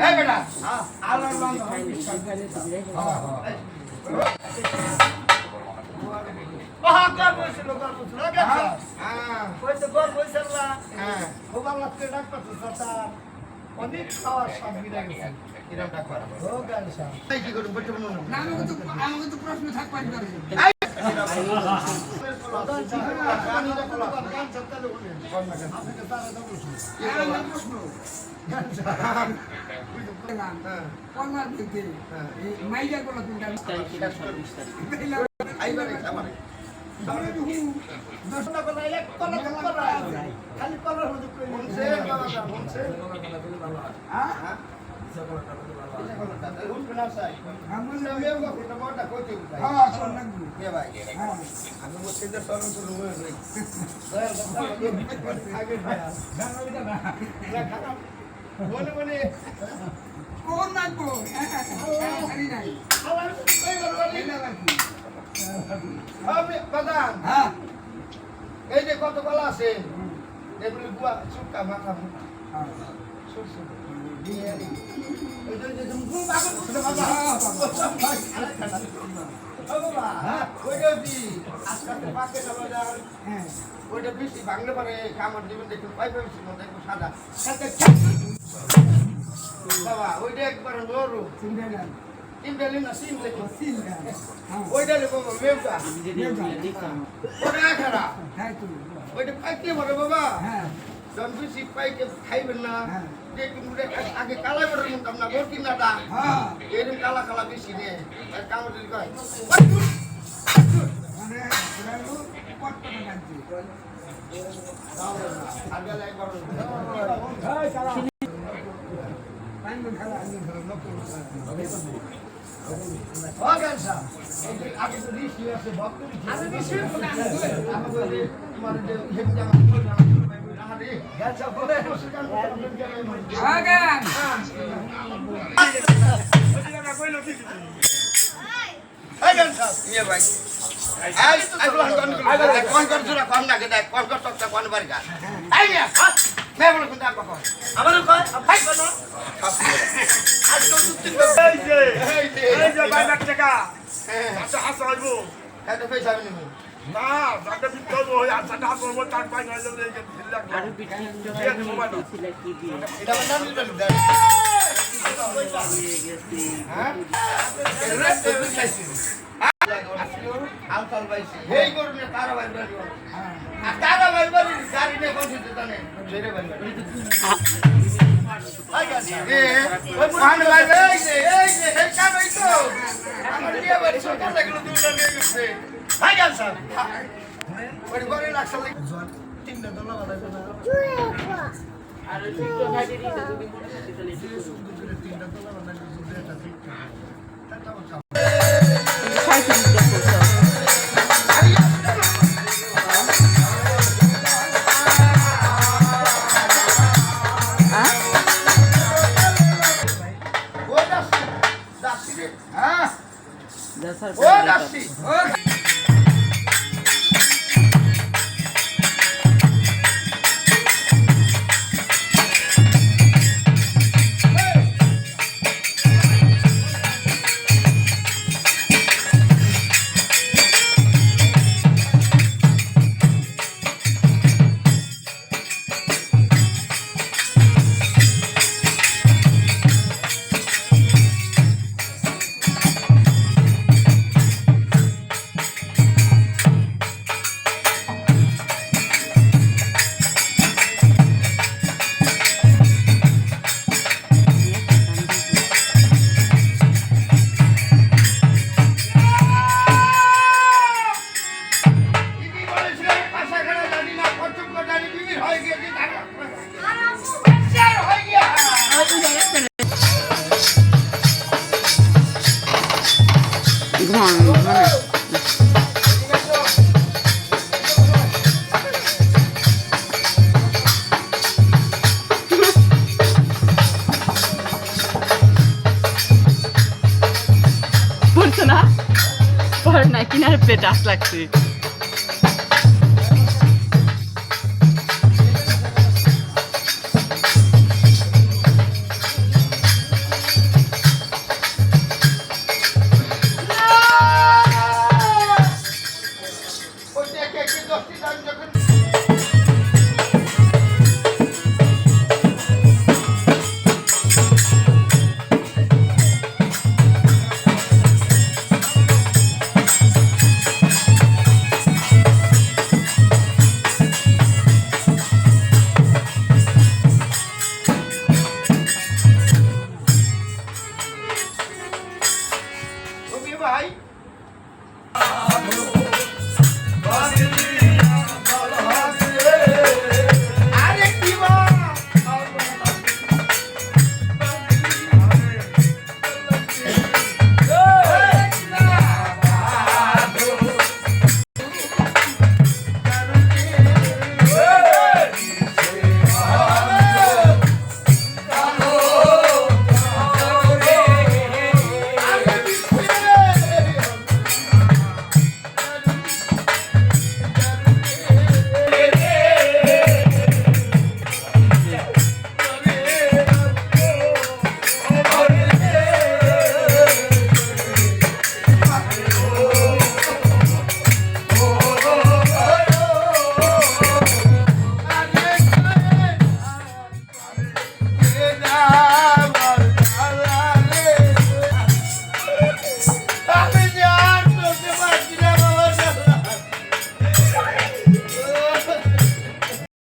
এই বেটা আল্লাহর বান্দা ওহা কর বসছিল গেছে হ্যাঁ কইতে কর বসছলা হ্যাঁ খুব আল্লাহকে ডাক পাচ্ছ স্যার অনেক খাওয়ার সব মিলে গেছে এরকম ডাক করা ও গালসা এই কি করব বলতে না আমাকে তো প্রশ্ন থাক পাই না এই যে কত কলা আছে এগুলি গুয়া শুকা মাথা ওইটা বেশি বাংলা পারে কামার জীবন দেখুন পাইপে বেশি দেখবো সাদা বাবা ওইটা একবার বড় তিনটা না সিম দেখো ওইটা লেবো মেমটা ওটা খারা ওইটা পাইতে পারে বাবা যখন বেশি পাইকে খাইবেন না আগে কালা করে নিতাম না গোর কিনাটা এরকম কালা কালা বেশি নে কামড় দিল কয় পড়ছো না? পড় না, কিনারে পেটাস লাগছে।